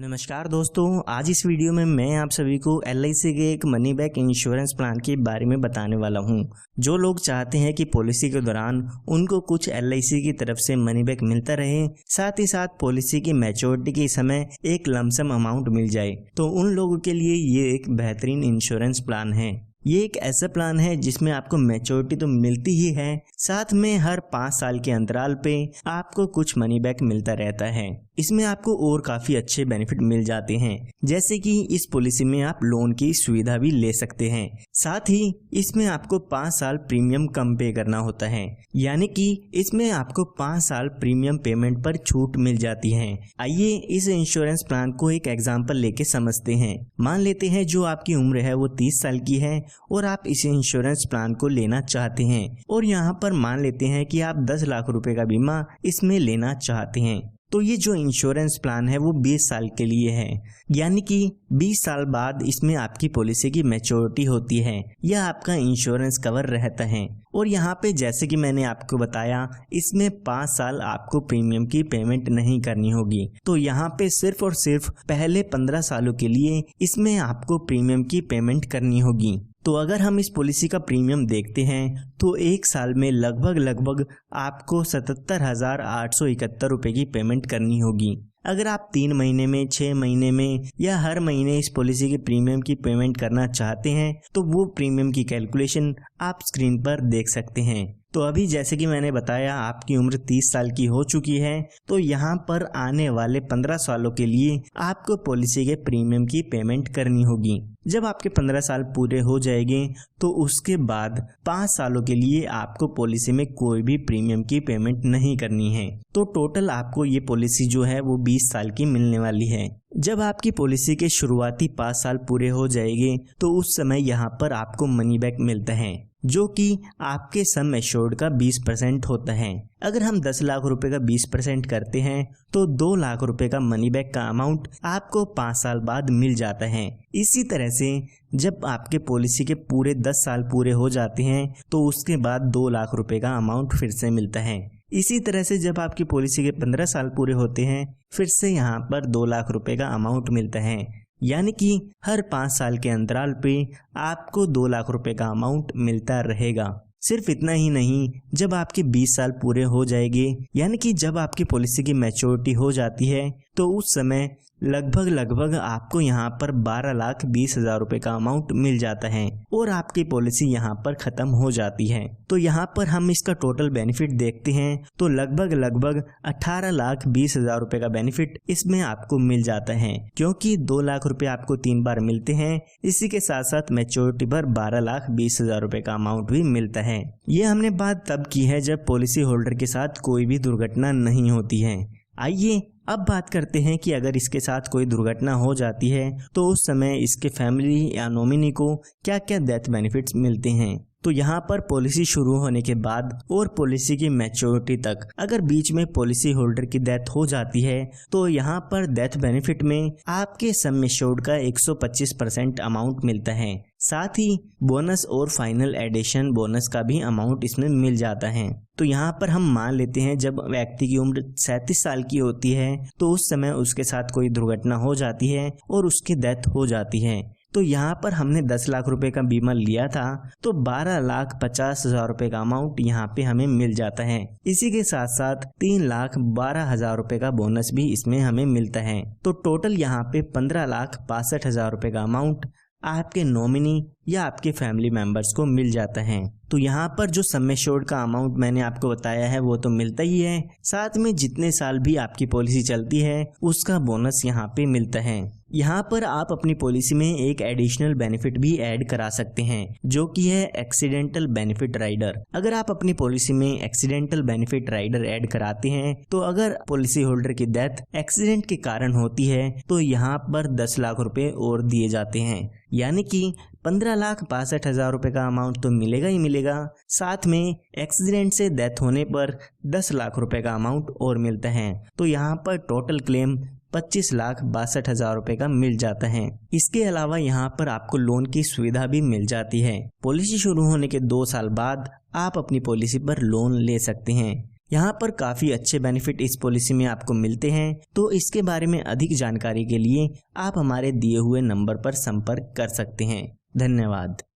नमस्कार दोस्तों, आज इस वीडियो में मैं आप सभी को LIC के एक मनी बैक इंश्योरेंस प्लान के बारे में बताने वाला हूं। जो लोग चाहते हैं कि पॉलिसी के दौरान उनको कुछ LIC की तरफ से मनी बैक मिलता रहे, साथ ही साथ पॉलिसी की मैच्योरिटी के समय एक लमसम अमाउंट मिल जाए, तो उन लोगों के लिए ये एक बेहतरीन इंश्योरेंस प्लान है। ये एक ऐसा प्लान है जिसमें आपको मैच्योरिटी तो मिलती ही है, साथ में हर 5 साल के अंतराल पे आपको कुछ मनी बैक मिलता रहता है। इसमें आपको और काफी अच्छे बेनिफिट मिल जाते हैं, जैसे कि इस पॉलिसी में आप लोन की सुविधा भी ले सकते हैं। साथ ही इसमें आपको 5 साल प्रीमियम कम पे करना होता है, यानी कि इसमें आपको 5 साल प्रीमियम पेमेंट पर छूट मिल जाती है। आइए इस इंश्योरेंस प्लान को एक एग्जांपल लेके समझते हैं। मान लेते हैं जो आपकी उम्र है वो 30 साल की है और आप इस इंश्योरेंस प्लान को लेना चाहते हैं, और यहाँ पर मान लेते हैं कि आप 10 लाख रुपए का बीमा इसमें लेना चाहते हैं। तो ये जो इंश्योरेंस प्लान है वो 20 साल के लिए है, यानी कि 20 साल बाद इसमें आपकी पॉलिसी की मैच्योरिटी होती है या आपका इंश्योरेंस कवर रहता है। और यहाँ पे जैसे कि मैंने आपको बताया, इसमें 5 साल आपको प्रीमियम की पेमेंट नहीं करनी होगी। तो यहाँ पे सिर्फ और सिर्फ पहले 15 सालों के लिए इसमें आपको प्रीमियम की पेमेंट करनी होगी। तो अगर हम इस पॉलिसी का प्रीमियम देखते हैं तो एक साल में लगभग आपको 77,871 रुपए की पेमेंट करनी होगी। अगर आप 3 महीने में, 6 महीने में या हर महीने इस पॉलिसी के प्रीमियम की पेमेंट करना चाहते हैं तो वो प्रीमियम की कैलकुलेशन आप स्क्रीन पर देख सकते हैं। तो अभी जैसे कि मैंने बताया आपकी उम्र 30 साल की हो चुकी है, तो यहाँ पर आने वाले 15 सालों के लिए आपको पॉलिसी के प्रीमियम की पेमेंट करनी होगी। जब आपके 15 साल पूरे हो जाएंगे तो उसके बाद 5 सालों के लिए आपको पॉलिसी में कोई भी प्रीमियम की पेमेंट नहीं करनी है। तो टोटल आपको ये पॉलिसी जो है वो 20 साल की मिलने वाली है। जब आपकी पॉलिसी के शुरुआती 5 साल पूरे हो जाएंगे तो उस समय यहाँ पर आपको मनी बैक मिलता है, जो कि आपके सम एश्योर्ड का 20% होता है। अगर हम 10 लाख रुपए का 20% करते हैं तो 2 लाख रुपए का मनी बैक का अमाउंट आपको 5 साल बाद मिल जाता है। इसी तरह से जब आपके पॉलिसी के पूरे 10 साल पूरे हो जाते हैं तो उसके बाद 2 लाख रुपए का अमाउंट फिर से मिलता है। इसी तरह से जब आपकी पॉलिसी के 15 साल पूरे होते हैं फिर से यहाँ पर 2 लाख रुपए का अमाउंट मिलता है, यानी कि हर 5 साल के अंतराल पे आपको 2 लाख रुपए का अमाउंट मिलता रहेगा। सिर्फ इतना ही नहीं, जब आपके 20 साल पूरे हो जाएंगे, यानी कि जब आपकी पॉलिसी की मैच्योरिटी हो जाती है, तो उस समय लगभग आपको यहाँ पर 12,20,000 रुपए का अमाउंट मिल जाता है और आपकी पॉलिसी यहाँ पर खत्म हो जाती है। तो यहाँ पर हम इसका टोटल बेनिफिट देखते हैं तो लगभग 18,20,000 रुपए का बेनिफिट इसमें आपको मिल जाता है, क्योंकि 2 लाख रुपए आपको 3 बार मिलते हैं। इसी के साथ साथ मैच्योरिटी पर 12,20,000 रुपए का अमाउंट भी मिलता है। ये हमने बात तब की है जब पॉलिसी होल्डर के साथ कोई भी दुर्घटना नहीं होती है। आइए अब बात करते हैं कि अगर इसके साथ कोई दुर्घटना हो जाती है तो उस समय इसके फैमिली या नॉमिनी को क्या क्या डेथ बेनिफिट्स मिलते हैं। तो यहाँ पर पॉलिसी शुरू होने के बाद और पॉलिसी की मैच्योरिटी तक अगर बीच में पॉलिसी होल्डर की डेथ हो जाती है तो यहाँ पर डेथ बेनिफिट में आपके सम एश्योर्ड का 125% अमाउंट मिलता है। साथ ही बोनस और फाइनल एडिशन बोनस का भी अमाउंट इसमें मिल जाता है। तो यहाँ पर हम मान लेते हैं जब व्यक्ति की उम्र 37 साल की होती है तो उस समय उसके साथ कोई दुर्घटना हो जाती है और उसकी डेथ हो जाती है। तो यहाँ पर हमने 10 लाख रुपए का बीमा लिया था तो 12,50,000 रुपए का अमाउंट यहाँ पे हमें मिल जाता है। इसी के साथ साथ 3,12,000 रुपए का बोनस भी इसमें हमें मिलता है। तो टोटल यहाँ पे 15,62,000 रुपए का अमाउंट आपके नॉमिनी या आपके फैमिली मेंबर्स को मिल जाता है। तो यहाँ पर जो सम एश्योर्ड का अमाउंट मैंने आपको बताया है वो तो मिलता ही है, साथ में जितने साल भी आपकी पॉलिसी चलती है उसका बोनस यहाँ पे मिलता है। यहाँ पर आप अपनी पॉलिसी में एक एडिशनल बेनिफिट भी ऐड करा सकते हैं, जो कि है एक्सीडेंटल बेनिफिट राइडर। अगर आप अपनी पॉलिसी में एक्सीडेंटल बेनिफिट राइडर ऐड कराते हैं तो अगर पॉलिसी होल्डर की डेथ एक्सीडेंट के कारण होती है तो यहाँ पर 10 लाख रुपए और दिए जाते हैं, यानी कि 15,62,000 रुपए का अमाउंट तो मिलेगा ही मिलेगा। साथ में एक्सीडेंट से डेथ होने पर 10 लाख रुपए का अमाउंट और मिलता है। तो यहाँ पर टोटल क्लेम 25,62,000 रुपए का मिल जाता है। इसके अलावा यहाँ पर आपको लोन की सुविधा भी मिल जाती है। पॉलिसी शुरू होने के 2 साल बाद आप अपनी पॉलिसी पर लोन ले सकते हैं। यहाँ पर काफ़ी अच्छे बेनिफिट इस पॉलिसी में आपको मिलते हैं। तो इसके बारे में अधिक जानकारी के लिए आप हमारे दिए हुए नंबर पर संपर्क कर सकते हैं। धन्यवाद।